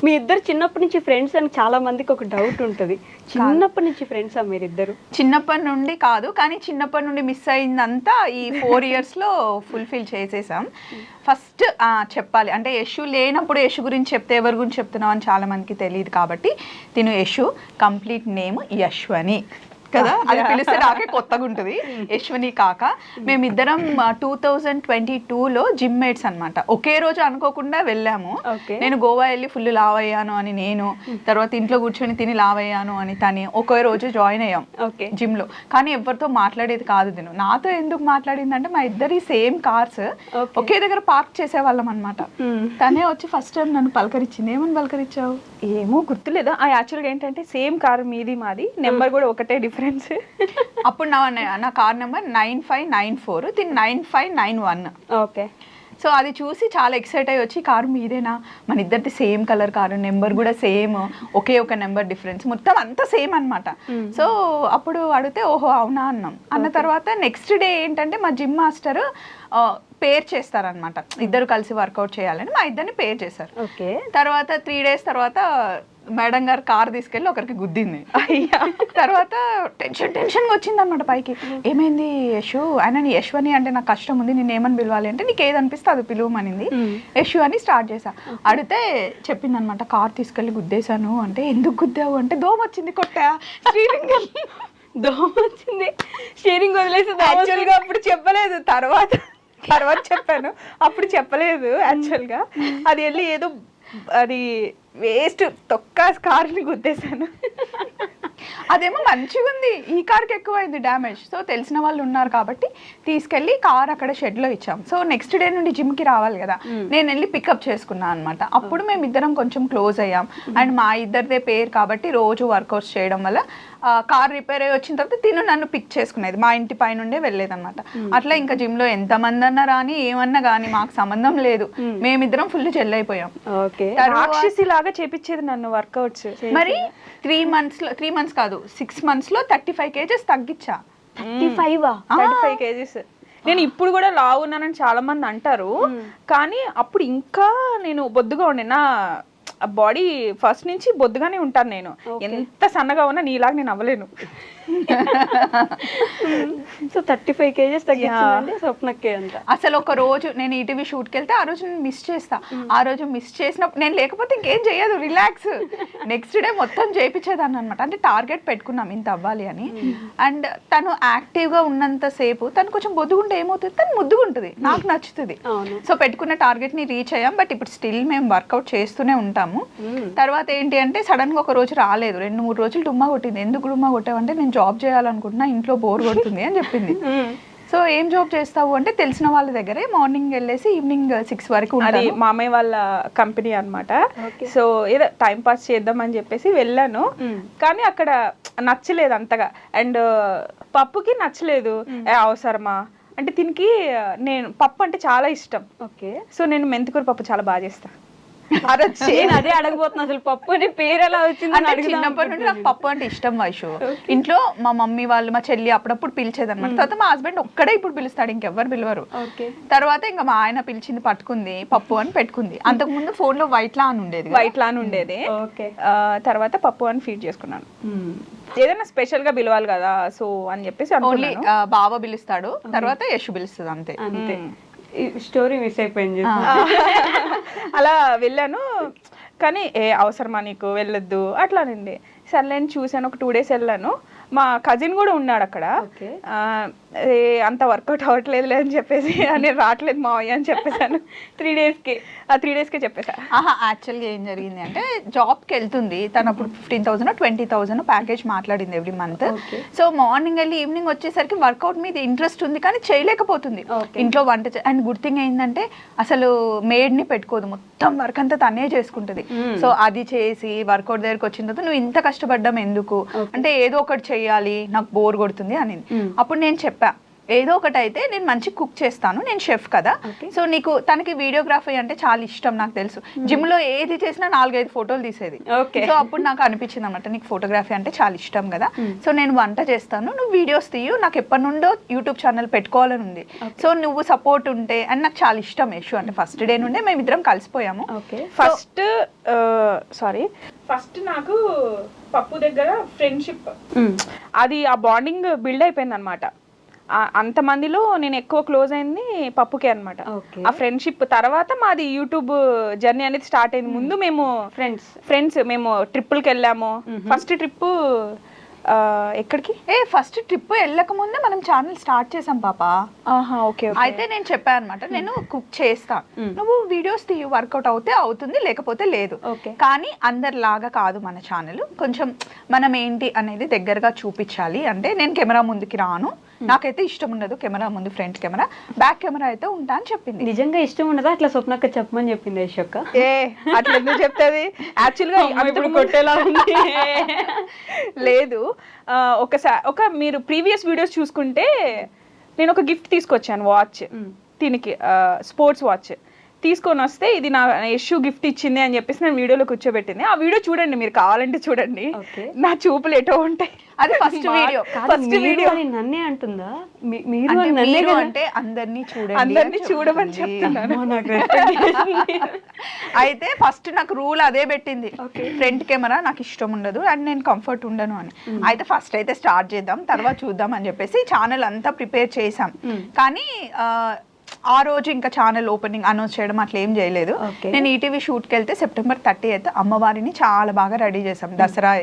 మీ ఇద్దరు చిన్నప్పటి నుంచి ఫ్రెండ్స్ అని చాలా మందికి ఒక డౌట్ ఉంటుంది. చిన్నప్పటి నుంచి ఫ్రెండ్సా మీరిద్దరు? చిన్నప్పటి నుండి కాదు, కానీ చిన్నప్పటి నుండి మిస్ అయిందంతా ఈ 4 yearsలో ఫుల్ఫిల్ చేసేసాం. ఫస్ట్ చెప్పాలి అంటే యశు లేనప్పుడు యశు గురించి చెప్తే ఎవరి గురించి చెప్తున్నావు అని చాలా మందికి తెలియదు కాబట్టి తిను యశు కంప్లీట్ నేమ్ యశ్వని కదా, అది పిలిస్తే నాకే కొత్తగా ఉంటుంది. యశ్వని కాక మేమిద్దరం 2022లో జిమ్ మేట్స్ అనమాట. ఒకే రోజు అనుకోకుండా వెళ్ళాము. నేను గోవా వెళ్ళి ఫుల్ లావ్ అయ్యాను అని నేను, తర్వాత ఇంట్లో కూర్చొని తిని లావ్ అయ్యాను అని తని ఒకే రోజు జాయిన్ అయ్యాం జిమ్ లో. కానీ ఎవరితో మాట్లాడేది కాదు తిను. నాతో ఎందుకు మాట్లాడింది అంటే మా ఇద్దరి సేమ్ కార్స్ ఒకే దగ్గర పార్క్ చేసేవాళ్ళం అనమాట. తనే వచ్చి ఫస్ట్ టైం నన్ను పలకరించింది. ఏమని పలకరించావు? ఏమో గుర్తులేదు. యాక్చువల్గా ఏంటంటే సేమ్ కార్ మీది మాది, నెంబర్ కూడా ఒకటే డిఫరెన్స్. అప్పుడు నా కార్ నెంబర్ 9594, దీని 9591. ఓకే. సో అది చూసి చాలా ఎక్సైట్ అయ్యి వచ్చి కారు మీదేనా, మన ఇద్దరిది సేమ్ కలర్ కారు, నెంబర్ కూడా సేమ్, ఒకే ఒక నెంబర్ డిఫరెన్స్, మొత్తం అంతా సేమ్ అనమాట. సో అప్పుడు అడిగితే ఓహో అవునా అన్నాం. అన్న తర్వాత నెక్స్ట్ డే ఏంటంటే మా జిమ్ మాస్టర్ పేర్ చేస్తారనమాట, ఇద్దరు కలిసి వర్కౌట్ చేయాలని మా ఇద్దరిని పేర్ చేశారు. ఓకే. తర్వాత 3 days తర్వాత మేడం గారు కార్ తీసుకెళ్ళి ఒకరికి గుద్దింది. తర్వాత టెన్షన్గా వచ్చింది అనమాట పైకి. ఏమైంది యశు? ఆయన యశ్వని అంటే నాకు కష్టం ఉంది, నేను ఏమని పిలవాలి అంటే నీకు ఏది అనిపిస్తే అది పిలువమనింది. యశు అని స్టార్ట్ చేశా. అడిగితే చెప్పింది అనమాట, కార్ తీసుకెళ్ళి గుద్దేశాను అంటే ఎందుకు గుద్దావు అంటే దోమ వచ్చింది కొట్టా, స్టీరింగ్ దోమ వచ్చింది, స్టీరింగ్ వదిలేసి. యాక్చువల్గా అప్పుడు చెప్పలేదు, తర్వాత చెప్పాను. అప్పుడు చెప్పలేదు యాక్చువల్గా. అది వెళ్ళి ఏదో అది వేస్ట్ తొక్క కార్ని గుద్దేశాను. అదేమో మంచిగా ఉంది, ఈ కార్కి ఎక్కువైంది డ్యామేజ్. సో తెలిసిన వాళ్ళు ఉన్నారు కాబట్టి తీసుకెళ్ళి కార్ అక్కడ షెడ్లో ఇచ్చాం. సో నెక్స్ట్ డే నుండి జిమ్కి రావాలి కదా, నేను వెళ్ళి పికప్ చేసుకున్నాను అనమాట. అప్పుడు మేము ఇద్దరం కొంచెం క్లోజ్ అయ్యాం. అండ్ మా ఇద్దరిదే పేరు కాబట్టి రోజు వర్కౌట్స్ చేయడం వల్ల కార్ రిపేర్ అయ్యి వచ్చిన తర్వాత తిను నన్ను పిక్ చేసుకునేది, మా ఇంటి పై నుండే వెళ్ళేదన్నమాట. అట్లా ఇంకా జిమ్లో ఎంతమంది అన్నా రాని ఏమన్నా కానీ మాకు సంబంధం లేదు, మేమిద్దరం ఫుల్ జెల్ అయిపోయాం. రాక్షసి లాగా చేపించేది నన్ను వర్కౌట్స్. మరి 3 months కాదు 6 monthsలో 35 kgs తగ్గించా. 35 kgs. నేను ఇప్పుడు కూడా లావు ఉన్నానని చాలా మంది అంటారు, కానీ అప్పుడు ఇంకా నేను బొద్దుగా ఉండే. నా బాడీ ఫస్ట్ నుంచి బొద్దుగానే ఉంటాను నేను. ఎంత సన్నగా ఉన్నా నీలాగా నేను అవ్వలేను. సో 35 kgs తగ్గించిందండి స్వప్నకే అంట. అసలు ఒక రోజు నేను ఈటీవీ షూట్కి వెళ్తే ఆ రోజు నేను మిస్ చేస్తా. ఆ రోజు మిస్ చేసినప్పుడు నేను లేకపోతే ఇంకేం చేయదు, రిలాక్స్. నెక్స్ట్ డే మొత్తం చేయించేదాన్ని అనమాట. అంటే టార్గెట్ పెట్టుకున్నాం ఇంత అవ్వాలి అని. అండ్ తను యాక్టివ్గా ఉన్నంత సేపు తను కొంచెం బొద్దుగుంటే ఏమవుతుంది, తను ముద్దుగుంటుంది, నాకు నచ్చుతుంది. సో పెట్టుకున్న టార్గెట్ని రీచ్ అయ్యాం. బట్ ఇప్పుడు స్టిల్ మేము వర్కౌట్ చేస్తూనే ఉంటాము. తర్వాత ఏంటి అంటే సడన్గా ఒక రోజు రాలేదు, 2-3 రోజులు డుమ్మా కొట్టింది. ఎందుకు డుమ్మా కొట్టావంటే నేను జాబ్ చేయాలనుకుంటున్నా, ఇంట్లో బోర్ కొడుతుంది అని చెప్పింది. సో ఏం జాబ్ చేస్తావు అంటే తెలిసిన వాళ్ళ దగ్గరే మార్నింగ్ వెళ్ళేసి ఈవినింగ్ 6 వరకు. అది మామయ్య వాళ్ళ కంపెనీ అనమాట. సో ఏదో టైం పాస్ చేద్దాం అని చెప్పేసి వెళ్ళాను, కానీ అక్కడ నచ్చలేదు అంతగా. అండ్ పప్పుకి నచ్చలేదు. అవసరమా అంటే దీనికి నేను పప్పు అంటే చాలా ఇష్టం. ఓకే. సో నేను మెంతికూర పప్పు చాలా బాగా చేస్తాను. అదే అడగబోతున్నా, అసలు పప్పు అనే పేరు ఎలా వచ్చింది? అంటే చిన్నప్పటి నుండి నాకు పప్పు అంటే ఇష్టం వైషు. ఇంట్లో మా మమ్మీ వాళ్ళు మా చెల్లి అప్పుడప్పుడు పిలిచేదన్నమాట. తర్వాత మా హస్బెండ్ ఒక్కడే ఇప్పుడు పిలుస్తాడు, ఇంకెవ్వరు పిలవరు. తర్వాత ఇంకా మా ఆయన పిలిచింది, పట్టుకుంది, పప్పు అని పెట్టుకుంది. అంతకుముందు ఫోన్ లో వైట్ లాన్ ఉండేది. తర్వాత పప్పు అని ఫీడ్ చేసుకున్నాను. ఏదైనా స్పెషల్ గా పిలవాలి కదా సో అని చెప్పేసి ఓన్లీ బావ పిలుస్తాడు, తర్వాత యశు పిలుస్తుంది, అంతే. స్టోరీ మిస్ అయిపోయింది. అలా వెళ్ళాను, కానీ అవసరమా నీకు వెళ్ళొద్దు అట్లానండి. సర్లే అని చూశాను. ఒక 2 days వెళ్ళాను. మా కజిన్ కూడా ఉన్నాడు అక్కడ. అంత వర్కౌట్ అవ్వట్లేదు అని చెప్పేసి నేను రావట్లేదు మావయ్య అని చెప్పేసాను. 3 daysకే చెప్పేసా. యాక్చువల్గా ఏం జరిగింది అంటే జాబ్కి వెళ్తుంది తను. అప్పుడు 15,000 20,000 ప్యాకేజ్ మాట్లాడింది ఎవ్రీ మంత్. సో మార్నింగ్ వెళ్ళి ఈవినింగ్ వచ్చేసరికి వర్కౌట్ మీద ఇంట్రెస్ట్ ఉంది కానీ చేయలేకపోతుంది. ఇంట్లో వంట అండ్ గుడ్ థింగ్ ఏంటంటే అసలు మేడ్ని పెట్టుకోదు, మొత్తం వర్క్ అంతా తనే చేసుకుంటుంది. సో అది చేసి వర్కౌట్ దగ్గరికి వచ్చిన తర్వాత నువ్వు ఇంత కష్టపడ్డాం ఎందుకు అంటే ఏదో ఒకటి చెయ్యాలి, నాకు బోర్ కొడుతుంది అని. అప్పుడు నేను చెప్పా, ఏదో ఒకటి అయితే నేను మంచి కుక్ చేస్తాను, నేను షెఫ్ కదా. సో నీకు తనకి వీడియోగ్రఫీ అంటే చాలా ఇష్టం నాకు తెలుసు. జిమ్ లో ఏది చేసినా 4-5 ఫోటోలు తీసేది. సో అప్పుడు నాకు అనిపించింది అనమాట, నీకు ఫోటోగ్రఫీ అంటే చాలా ఇష్టం కదా, సో నేను వంట చేస్తాను, నువ్వు వీడియోస్ తీయు, నాకు ఎప్పటి నుండో యూట్యూబ్ ఛానల్ పెట్టుకోవాలని ఉంది. సో నువ్వు సపోర్ట్ ఉంటే అని నాకు చాలా ఇష్టం యశు అంటే. ఫస్ట్ డే నుండే మేమిద్దరం కలిసిపోయాము. ఫస్ట్ నాకు పప్పు దగ్గర ఫ్రెండ్షిప్, అది ఆ బాండింగ్ బిల్డ్ అయిపోయింది అనమాట. అంతమందిలో నేను ఎక్కువ క్లోజ్ అయింది పప్పుకే అనమాట. ఆ ఫ్రెండ్షిప్ తర్వాత మాది యూట్యూబ్ జర్నీ అనేది స్టార్ట్ అయింది. ముందు మేము ఫ్రెండ్స్ మేము ట్రిప్పులకి వెళ్ళాము. ఫస్ట్ ట్రిప్ ఎక్కడికి? ఫస్ట్ ట్రిప్ వెళ్ళక ముందే మనం ఛానల్ స్టార్ట్ చేసాం పాప. ఓకే. అయితే నేను చెప్పాను అనమాట, నేను కుక్ చేస్తా, నువ్వు వీడియోస్ తీయు, వర్కౌట్ అవుతే అవుతుంది, లేకపోతే లేదు. కానీ అందరిలాగా కాదు మన ఛానల్, కొంచెం మనం ఏంటి అనేది దగ్గరగా చూపించాలి. అంటే నేను కెమెరా ముందుకి రాను, నాకైతే ఇష్టం ఉండదు కెమెరా ముందు, ఫ్రంట్ కెమెరా, బ్యాక్ కెమెరా అయితే ఉంటా అని చెప్పింది. నిజంగా ఇష్టం ఉండదా అట్లా స్వప్నక్క చెప్పమని చెప్పింది యశోక్క? అట్లా ఎందుకు చెప్తుంది? యాక్చువల్గా కొట్టేలా ఉంది. లేదు, ఒకసారి మీరు ప్రీవియస్ వీడియోస్ చూసుకుంటే నేను ఒక గిఫ్ట్ తీసుకొచ్చాను, వాచ్, దీనికి స్పోర్ట్స్ వాచ్ తీసుకొని వస్తే ఇది నా యశు గిఫ్ట్ ఇచ్చింది అని చెప్పేసి నేను వీడియోలో కూర్చోబెట్టింది. ఆ వీడియో చూడండి, మీరు కావాలంటే చూడండి, నా చూపులు ఎటో ఉంటాయి. అది ఫస్ట్ వీడియో. నన్నే అంటుందా? మీరు అంటే అందరినీ చూడమని చెప్తున్నాను. అయితే ఫస్ట్ నాకు రూల్ అదే పెట్టింది, ఫ్రంట్ కెమెరా నాకు ఇష్టం ఉండదు అండ్ నేను కంఫర్ట్ ఉండను అని. అయితే ఫస్ట్ అయితే స్టార్ట్ చేద్దాం, తర్వాత చూద్దాం అని చెప్పేసి ఛానల్ అంతా ప్రిపేర్ చేసాం. కానీ ఆ రోజు ఇంకా ఛానల్ ఓపెనింగ్ అనౌన్స్ చేయడం అట్లా ఏం చేయలేదు. నేను ఈటీవీ షూట్కి వెళ్తే September 30th అమ్మవారిని చాలా బాగా రెడీ చేసాం, దసరా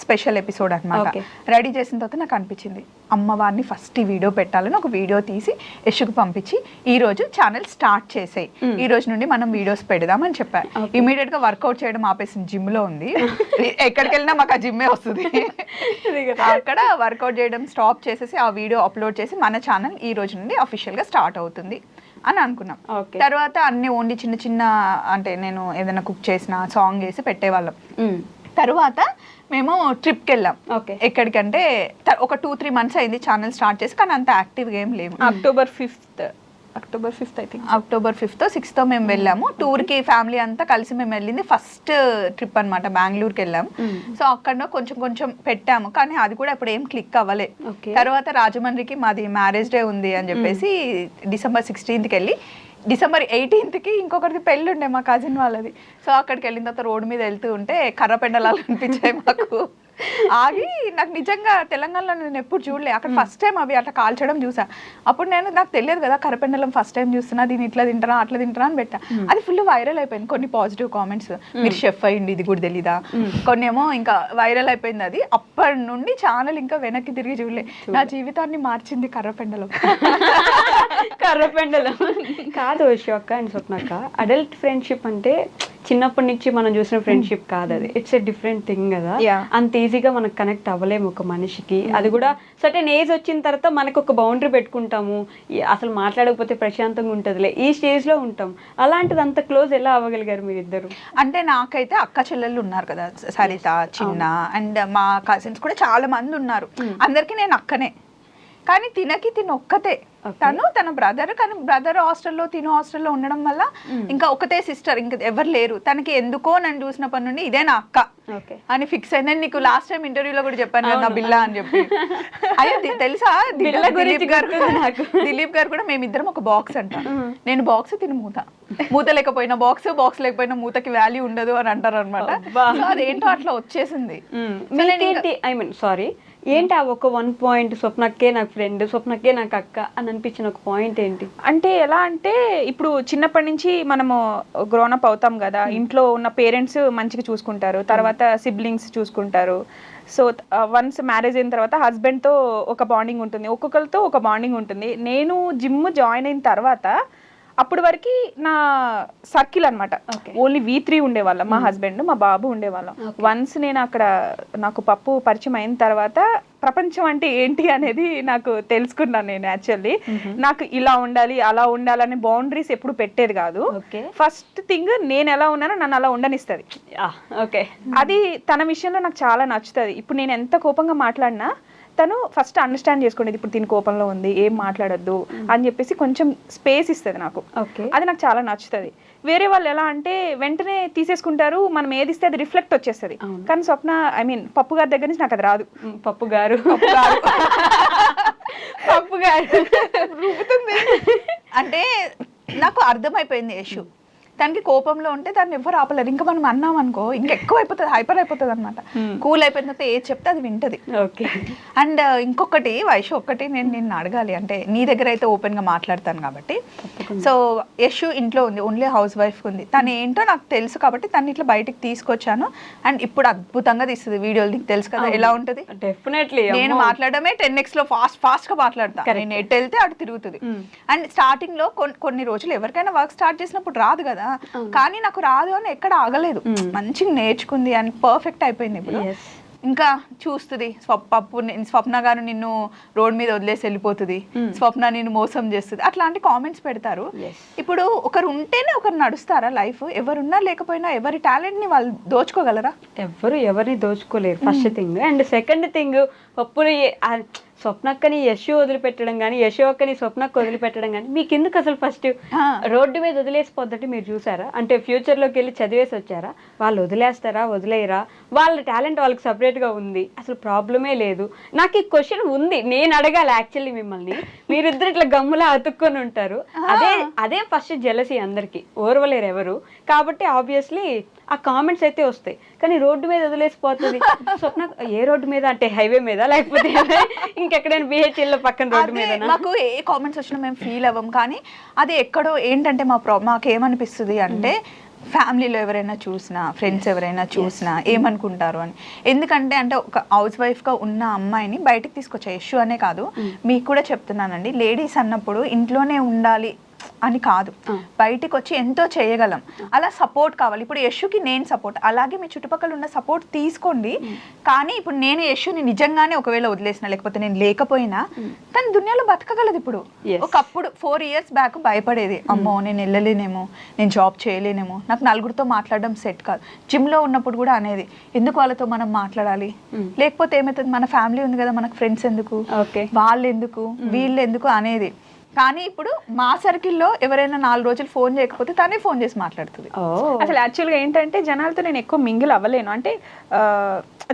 స్పెషల్ ఎపిసోడ్ అనమాట. రెడీ చేసిన తర్వాత నాకు అనిపించింది అమ్మవారిని ఫస్ట్ ఈ వీడియో పెట్టాలని ఒక వీడియో తీసి యశుకు పంపించి ఈ రోజు ఛానల్ స్టార్ట్ చేసేయి, ఈ రోజు నుండి మనం వీడియోస్ పెడదామని చెప్పారు. ఇమీడియట్ గా వర్కౌట్ చేయడం ఆపేసింది, జిమ్ లో ఉంది, ఎక్కడికి వెళ్ళినా మాకు ఆ జిమ్మే వస్తుంది. అక్కడ వర్కౌట్ చేయడం స్టాప్ చేసేసి ఆ వీడియో అప్లోడ్ చేసి మన ఛానల్ ఈ రోజు నుండి అఫీషియల్ గా స్టార్ట్ అవుతుంది అని అనుకున్నాం. తర్వాత అన్ని ఓన్లీ చిన్న చిన్న అంటే నేను ఏదైనా కుక్ చేసిన సాంగ్ చేసి పెట్టేవాళ్ళం. తర్వాత మేము ట్రిప్కి వెళ్ళాం. ఎక్కడికంటే ఒక 2-3 months అయింది ఛానల్ స్టార్ట్ చేసి, కానీ అంత యాక్టివ్గా ఏం లేము. October 5th I think, October 5th 6th మేము వెళ్ళాము టూర్కి. ఫ్యామిలీ అంతా కలిసి మేము వెళ్ళింది ఫస్ట్ ట్రిప్ అనమాట, బెంగళూరుకి వెళ్ళాము. సో అక్కడ కొంచెం కొంచెం పెట్టాము, కానీ అది కూడా ఇప్పుడు ఏం క్లిక్ అవ్వలే. తర్వాత రాజమండ్రికి మాది మ్యారేజ్ డే ఉంది అని చెప్పేసి December 16th వెళ్ళి December 18th ఇంకొకరిది పెళ్ళి ఉండే మా కజిన్ వాళ్ళది. సో అక్కడికి వెళ్ళిన తర్వాత రోడ్డు మీద వెళ్తూ ఉంటే కర్ర పెండలాలు అనిపించాయి మాకు. ఆగి నాకు నిజంగా తెలంగాణలో నేను ఎప్పుడు చూడలే, అక్కడ ఫస్ట్ టైం అవి అట్లా కాల్చడం చూసా. అప్పుడు నాకు తెలియదు కదా కర్రపెండలం, ఫస్ట్ టైం చూస్తున్నా, దీన్ని ఇట్లా తింటారా అట్లా తింటారా అని పెట్టా. అది ఫుల్ వైరల్ అయిపోయింది. కొన్ని పాజిటివ్ కామెంట్స్, మీరు షెఫ్ అయ్యింది ఇది కూడా తెలీదా, కొన్ని ఏమో ఇంకా వైరల్ అయిపోయింది. అది అప్పటి నుండి ఛానల్ ఇంకా వెనక్కి తిరిగి చూడలే. నా జీవితాన్ని మార్చింది కర్రపెండలం. కర్రపెండలం కాదు యశోక్క అండ్ స్వప్నక్క, అడల్ట్ ఫ్రెండ్షిప్ అంటే చిన్నప్పటి నుంచి మనం చూసిన ఫ్రెండ్షిప్ కాదు అది, ఇట్స్ ఎ డిఫరెంట్ థింగ్ కదా. అంత ఈజీగా మనకు కనెక్ట్ అవ్వలేము ఒక మనిషికి. అది కూడా సర్టెన్ ఏజ్ వచ్చిన తర్వాత మనకు ఒక బౌండరీ పెట్టుకుంటాము, అసలు మాట్లాడకపోతే ప్రశాంతంగా ఉంటుందిలే, ఈ స్టేజ్ లో ఉంటాం. అలాంటిది అంత క్లోజ్ ఎలా అవ్వగలిగారు మీరిద్దరు? అంటే నాకైతే అక్క చెల్లెళ్ళు ఉన్నారు కదా, సరిత, చిన్న, అండ్ మా కజిన్స్ కూడా చాలా మంది ఉన్నారు. అందరికి నేను అక్కనే, కానీ తిన ఒక్కతే. తన బ్రదర్, కానీ బ్రదర్ హాస్టల్లో తిను హాస్టల్లో ఉండడం వల్ల ఇంకా ఒకతే సిస్టర్, ఇంకా ఎవరు లేరు. తనకి ఎందుకో నన్ను చూసినప్పటి నుండి ఇదే నా అక్క అని ఫిక్స్ అయింది. నేను లాస్ట్ టైం ఇంటర్వ్యూలో కూడా చెప్పాను కదా నా బిల్లా అని చెప్పి. అయ్యో తెలుసా దిలీప్ గారు కూడా మేమిద్దరం ఒక బాక్స్ అంట. నేను బాక్స్, తిని మూత లేకపోయినా బాక్స్, బాక్స్ లేకపోయినా మూతకి వాల్యూ ఉండదు అని అంటారు అనమాట. అదేంటో అట్లా వచ్చేసింది. ఏంటి ఆ ఒక 1 point స్వప్నక్కే నాకు ఫ్రెండ్, స్వప్నక్కే నాకు అక్క అని అనిపించిన ఒక పాయింట్ ఏంటి? అంటే ఎలా అంటే ఇప్పుడు చిన్నప్పటి నుంచి మనము గ్రోనప్ అవుతాం కదా, ఇంట్లో ఉన్న పేరెంట్స్ మంచిగా చూసుకుంటారు, తర్వాత సిబ్లింగ్స్ చూసుకుంటారు. సో వన్స్ మ్యారేజ్ అయిన తర్వాత హస్బెండ్తో ఒక బాండింగ్ ఉంటుంది, ఒక్కొక్కరితో ఒక బాండింగ్ ఉంటుంది. నేను జిమ్ జాయిన్ అయిన తర్వాత అప్పటి వరకు నా సర్కిల్ అనమాట, ఓన్లీ V3 ఉండేవాళ్ళం, మా హస్బెండ్, మా బాబు ఉండేవాళ్ళం. వన్స్ నేను అక్కడ నాకు పప్పు పరిచయం అయిన తర్వాత ప్రపంచం అంటే ఏంటి అనేది నాకు తెలుసుకున్నాను. నేను యాక్చువల్లీ నాకు ఇలా ఉండాలి అలా ఉండాలని బౌండరీస్ ఎప్పుడు పెట్టేది కాదు. ఫస్ట్ థింగ్ నేను ఎలా ఉన్నానో నన్ను అలా ఉండనిస్తుంది. అది తన విషయంలో నాకు చాలా నచ్చుతుంది. ఇప్పుడు నేను ఎంత కోపంగా మాట్లాడినా తను ఫస్ట్ అండర్స్టాండ్ చేసుకునేది ఇప్పుడు దీని కోపంలో ఉంది, ఏం మాట్లాడొద్దు అని చెప్పేసి కొంచెం స్పేస్ ఇస్తుంది నాకు. అది నాకు చాలా నచ్చుతుంది. వేరే వాళ్ళు ఎలా అంటే వెంటనే తీసేసుకుంటారు, మనం ఏది ఇస్తే అది రిఫ్లెక్ట్ వచ్చేస్తుంది. కానీ స్వప్న ఐ మీన్ పప్పు గారి దగ్గర నుంచి నాకు అది రాదు. పప్పు గారు రూపుతుంది అంటే నాకు అర్థమైపోయింది యశు. దానికి కోపంలో ఉంటే దాన్ని ఎవరు ఆపలేరు. ఇంకా మనం అన్నాం అనుకో ఇంకెక్కువ అయిపోతుంది, హైపర్ అయిపోతుంది అనమాట. కూల్ అయిపోయిన తర్వాత ఏది చెప్తే అది వింటది. అండ్ ఇంకొకటి వైషు, ఒక్కటి నేను నిన్ను అడగాలి, అంటే నీ దగ్గర అయితే ఓపెన్ గా మాట్లాడతాను కాబట్టి. సో యశు ఇంట్లో ఉంది, ఓన్లీ హౌస్ వైఫ్ ఉంది. తను ఏంటో నాకు తెలుసు కాబట్టి తను ఇట్లా బయటికి తీసుకొచ్చాను. అండ్ ఇప్పుడు అద్భుతంగా తీస్తుంది వీడియోలు, నీకు తెలుసు కదా ఎలా ఉంటది. డెఫినెట్లీ నేను మాట్లాడమే 10x లో ఫాస్ట్ గా మాట్లాడతా. నేను ఎటు వెళ్తే అటు తిరుగుతుంది. అండ్ స్టార్టింగ్ లో కొన్ని రోజులు ఎవరికైనా వర్క్ స్టార్ట్ చేసినప్పుడు రాదు కదా, కానీ నాకు రాదు అని ఎక్కడ ఆగలేదు. మంచిగా నేర్చుకుంది అని పర్ఫెక్ట్ అయిపోయింది. ఇప్పుడు ఇంకా చూస్తుంది స్వప్న గారు నిన్ను రోడ్ మీద వదిలేసి వెళ్ళిపోతుంది, స్వప్న నిన్ను మోసం చేస్తుంది, అట్లాంటి కామెంట్స్ పెడతారు. ఇప్పుడు ఒకరు ఉంటేనే ఒకరు నడుస్తారా లైఫ్? ఎవరున్నా లేకపోయినా ఎవరి టాలెంట్ ని వాళ్ళు దోచుకోగలరా? ఎవరిని దోచుకోలేరు first thing. And second thing, పప్పుని స్వప్నక్కని యశు వదిలిపెట్టడం కానీ, యశు అక్కని స్వప్నకు వదిలిపెట్టడం కానీ మీకు ఎందుకు అసలు? ఫస్ట్ రోడ్డు మీద వదిలేసిపోద్దంటే మీరు చూసారా? అంటే ఫ్యూచర్లోకి వెళ్ళి చదివేసి వచ్చారా? వాళ్ళు వదిలేస్తారా, వదిలేయరా? వాళ్ళ టాలెంట్ వాళ్ళకి సపరేట్గా ఉంది, అసలు ప్రాబ్లమే లేదు. నాకు ఈ క్వశ్చన్ ఉంది, నేను అడగాలి యాక్చువల్లీ మిమ్మల్ని. మీరిద్దరు ఇట్లా గమ్ములా అతుక్కొని ఉంటారు. అదే ఫస్ట్ జెలసీ అందరికి, ఓర్వలేరు ఎవరు. కాబట్టి ఆబ్వియస్లీ ఆ కామెంట్స్ అయితే వస్తాయి. కానీ రోడ్డు మీద వదిలేసిపోతుంది స్వప్న. ఏ రోడ్డు మీద అంటే హైవే మీద, లేకపోతే ఇంకెక్కడైనా బిహెచ్ఎల్ లో పక్కన రోడ్డు మీద? మాకు ఏ కామెంట్స్ వచ్చినా మేము ఫీల్ అవ్వం. కానీ అది ఎక్కడో ఏంటంటే మాకేమనిపిస్తుంది అంటే ఫ్యామిలీలో ఎవరైనా చూసినా, ఫ్రెండ్స్ ఎవరైనా చూసినా ఏమనుకుంటారు అని. ఎందుకంటే అంటే ఒక హౌస్ వైఫ్గా ఉన్న అమ్మాయిని బయటకు తీసుకొచ్చా. యశు అనే కాదు, మీకు కూడా చెప్తున్నానండి, లేడీస్ అన్నప్పుడు ఇంట్లోనే ఉండాలి అని కాదు, బయటికి వచ్చి ఎంతో చేయగలం. అలా సపోర్ట్ కావాలి. ఇప్పుడు యశుకి నేను సపోర్ట్, అలాగే మీ చుట్టుపక్కల ఉన్న సపోర్ట్ తీసుకోండి. కానీ ఇప్పుడు నేను యశుని నిజంగానే ఒకవేళ వదిలేసిన, లేకపోతే నేను లేకపోయినా తను దునియాలో బతకగలదు. ఇప్పుడు ఒకప్పుడు 4 years బ్యాక్ భయపడేది, అమ్మో నేను వెళ్ళలేనేమో, నేను జాబ్ చేయలేనేమో, నాకు నలుగురితో మాట్లాడడం సెట్ కాదు. జిమ్ లో ఉన్నప్పుడు కూడా అనేది, ఎందుకు వాళ్ళతో మనం మాట్లాడాలి, లేకపోతే ఏమవుతుంది, మన ఫ్యామిలీ ఉంది కదా, మనకు ఫ్రెండ్స్ ఎందుకు, వాళ్ళు ఎందుకు, వీళ్ళు ఎందుకు అనేది. కానీ ఇప్పుడు మా సర్కిల్లో ఎవరైనా 4 రోజులు ఫోన్ చేయకపోతే తనే ఫోన్ చేసి మాట్లాడుతుంది. అసలు యాక్చువల్గా ఏంటంటే జనాలతో నేను ఎక్కువ మింగిల్ అవ్వలేను. అంటే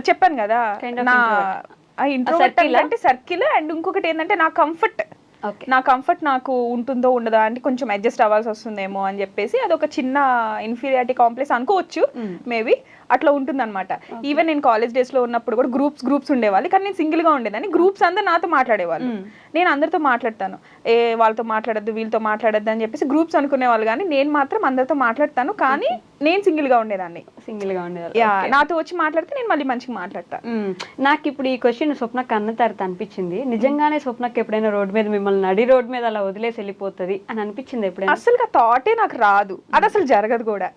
చెప్పాను కదా, నా ఇంట్రోవర్ట్ అంటే సర్కిల్. అండ్ ఇంకొకటి ఏంటంటే నా కంఫర్ట్ నాకు ఉంటుందో ఉండదా అంటే కొంచెం అడ్జస్ట్ అవ్వాల్సి వస్తుందేమో అని చెప్పేసి అదొక చిన్న ఇన్ఫీరియారిటీ కాంప్లెక్స్ అనుకోవచ్చు మేబీ. అట్లా ఉంటుంది అనమాట. ఈవెన్ నేను కాలేజ్ డేస్ లో ఉన్నప్పుడు కూడా గ్రూప్స్ ఉండేవాళ్ళు, కానీ నేను సింగిల్ గా ఉండేదాన్ని. గ్రూప్స్ అందరూ నాతో మాట్లాడేవాళ్ళు, నేను అందరితో మాట్లాడతాను. వాళ్ళతో మాట్లాడద్దు, వీళ్ళతో మాట్లాడద్దు అని చెప్పేసి గ్రూప్స్ అనుకునేవాళ్ళు. కానీ నేను మాత్రం అందరితో మాట్లాడతాను, కానీ నేను సింగిల్ గా ఉండేదాన్ని. నాతో వచ్చి మాట్లాడితే నేను మళ్ళీ మంచిగా మాట్లాడతాను. నాకు ఇప్పుడు ఈ క్వశ్చన్ స్వప్నకు అన్న తర్వాత అనిపించింది, నిజంగానే స్వప్నకు ఎప్పుడైనా రోడ్ మీద మిమ్మల్ని నడి రోడ్ మీద అలా వదిలేసి వెళ్ళిపోతుంది అని అనిపించింది ఎప్పుడైనా? అసలు థాటే నాకు రాదు, అది అసలు జరగదు కూడా.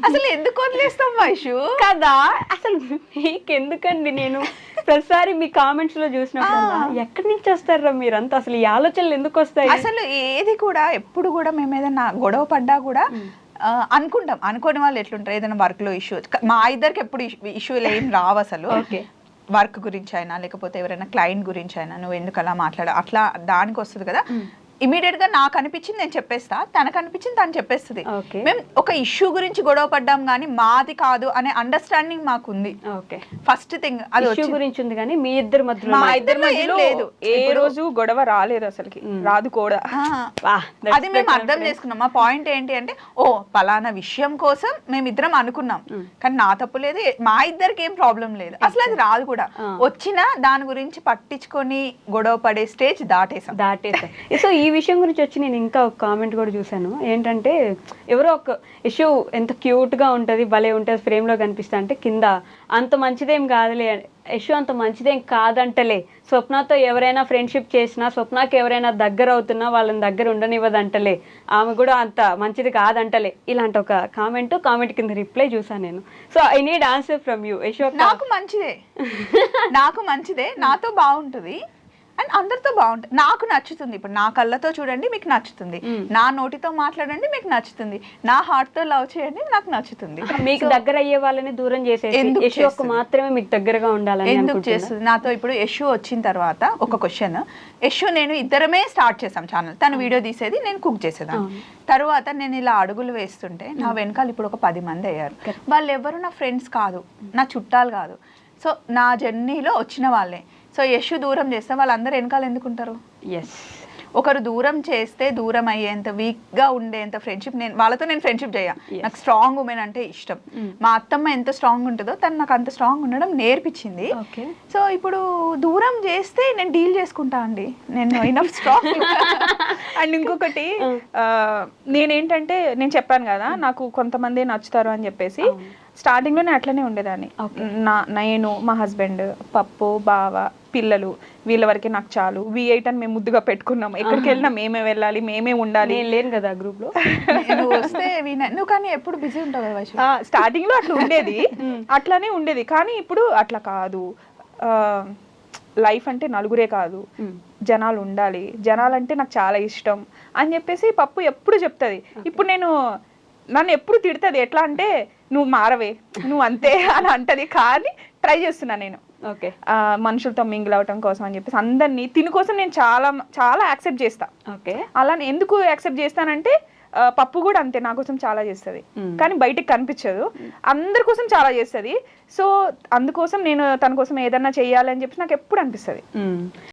అసలు ఎందుకు వదిలేస్తాం వైషు కదా? అసలు మీకెందుకండి? నేను ప్రతిసారి మీ కామెంట్స్ లో చూసినప్పుడు ఎక్కడి నుంచి వస్తారా మీరంతా? అసలు ఈ ఆలోచనలు ఎందుకు వస్తాయి? అసలు ఏది కూడా ఎప్పుడు కూడా మేము ఏదైనా గొడవ పడ్డా కూడా అనుకుంటాం. అనుకోని వాళ్ళు ఎట్లుంటారు, ఏదైనా వర్క్ లో ఇష్యూ, మా ఇద్దరికి ఎప్పుడు ఇష్యూలు ఏం రావు అసలు. వర్క్ గురించి అయినా, లేకపోతే ఎవరైనా క్లయింట్ గురించి అయినా, నువ్వు ఎందుకు అలా అట్లా దానికి వస్తుంది కదా. ఇమీడియట్ గా నాకు అనిపించింది నేను చెప్పేస్తా, తనకు అనిపించింది తను చెప్పేస్తుంది. మేము ఒక ఇష్యూ గురించి గొడవ పడ్డాం కానీ మాది కాదు అనే అండర్స్టాండింగ్ మాకుంది. ఫస్ట్ థింగ్ అది ఇష్యూ గురించి ఉంది, కానీ మీ ఇద్దరి మధ్యలో లేదు. ఏ రోజు గొడవ రాలేదు, అసలుకి రాదు కూడా. అది మేము అర్థం చేసుకున్నాం. మా పాయింట్ ఏంటి అంటే, ఓ పలానా విషయం కోసం మేమిద్దరం అనుకున్నాం, కానీ నా తప్పు లేదు, మా ఇద్దరికి ఏం ప్రాబ్లం లేదు, అసలు అది రాదు కూడా. వచ్చినా దాని గురించి పట్టించుకొని గొడవ పడే స్టేజ్ దాటేసాం. సో ఈ విషయం గురించి వచ్చి నేను ఇంకా ఒక కామెంట్ కూడా చూసాను. ఏంటంటే ఎవరో ఒక ఇష్యూ ఎంత క్యూట్ గా ఉంటది, భలే ఉంటది, ఫ్రేమ్ లో కనిపిస్తా అంటే కింద అంత మంచిదేం కాదులే, ఇష్యూ అంత మంచిదేం కాదంటలే, స్వప్నతో ఎవరైనా ఫ్రెండ్షిప్ చేసినా, స్వప్నకి ఎవరైనా దగ్గర అవుతున్నా వాళ్ళని దగ్గర ఉండనివ్వదంటలే, ఆమె కూడా అంత మంచిది కాదంటలే, ఇలాంటి ఒక కామెంట్ కింద రిప్లై చూసాను నేను. So I need answer from you. నాకు మంచిదే నాతో బాగుంటుంది, అండ్ అందరితో బాగుంటుంది, నాకు నచ్చుతుంది. ఇప్పుడు నా కళ్ళతో చూడండి మీకు నచ్చుతుంది, నా నోటితో మాట్లాడండి మీకు నచ్చుతుంది, నా హార్ట్తో లవ్ చేయండి నాకు నచ్చుతుంది. మీకు దగ్గర అయ్యే వాళ్ళని దూరం చేసేసి యశు మాత్రమే మీకు దగ్గరగా ఉండాలని ఎందుకు చేస్తుంది? నాతో ఇప్పుడు యశు వచ్చిన తర్వాత ఒక క్వశ్చన్, యశు నేను ఇద్దరమే స్టార్ట్ చేసాం ఛానల్, తను వీడియో తీసేది, నేను కుక్ చేసేదాన్ని. తర్వాత నేను ఇలా అడుగులు వేస్తుంటే నా వెనకాల ఇప్పుడు ఒక 10 మంది అయ్యారు. వాళ్ళు ఎవరు నా ఫ్రెండ్స్ కాదు, నా చుట్టాలు కాదు, సో నా జర్నీలో వచ్చిన వాళ్ళే. సో యశు దూరం చేస్తే వాళ్ళందరూ వెనకాల ఎందుకుంటారు? ఎస్, ఒకరు దూరం చేస్తే దూరం అయ్యేంత వీక్గా ఉండేంత ఫ్రెండ్షిప్ వాళ్ళతో నేను ఫ్రెండ్షిప్ చేయ. నాకు స్ట్రాంగ్ ఉమెన్ అంటే ఇష్టం. మా అత్తమ్మ ఎంత స్ట్రాంగ్ ఉంటుందో తను నాకు అంత స్ట్రాంగ్ ఉండడం నేర్పించింది. సో ఇప్పుడు దూరం చేస్తే నేను డీల్ చేసుకుంటా అండి, నేను ఇనఫ్ స్ట్రాంగ్. అండ్ ఇంకొకటి నేనేంటంటే నేను చెప్పాను కదా నాకు కొంతమంది నచ్చుతారు అని చెప్పేసి, స్టార్టింగ్ లోనే అట్లనే ఉండేదాన్ని. నేను మా హస్బెండ్, పప్పు, బావ, పిల్లలు, వీళ్ళ వరకే నాకు చాలు, V8 అని మేము ముద్దుగా పెట్టుకున్నాం. ఎక్కడికి వెళ్ళినా మేమే వెళ్ళాలి, మేమే ఉండాలి. లేను కదా గ్రూప్ లో, నువ్వు వస్తే నువ్వు కానీ ఎప్పుడు బిజీ ఉంటావు కదా వైషు. స్టార్టింగ్ లో అట్లా ఉండేది, అట్లానే ఉండేది. కానీ ఇప్పుడు అట్లా కాదు. లైఫ్ అంటే నలుగురే కాదు, జనాలు ఉండాలి, జనాలంటే నాకు చాలా ఇష్టం అని చెప్పేసి పప్పు ఎప్పుడు చెప్తుంది. ఇప్పుడు నన్ను ఎప్పుడు తిడుతుంది, ఎట్లా అంటే నువ్వు మారవే, నువ్వు అంతే అని అంటది. కానీ ట్రై చేస్తున్నా నేను ఓకే మనుషులతో మింగిల్ అవటం కోసం అని చెప్పేసి అందరినీ తిని కోసం నేను చాలా చాలా యాక్సెప్ట్ చేస్తా. ఓకే, అలా ఎందుకు యాక్సెప్ట్ చేస్తానంటే పప్పు కూడా అంతే, నా కోసం చాలా చేస్తుంది కానీ బయటికి కనిపించదు, అందరి కోసం చాలా చేస్తుంది. సో అందుకోసం నేను తన కోసం ఏదన్నా చెయ్యాలి అని చెప్పి నాకు ఎప్పుడు అనిపిస్తుంది.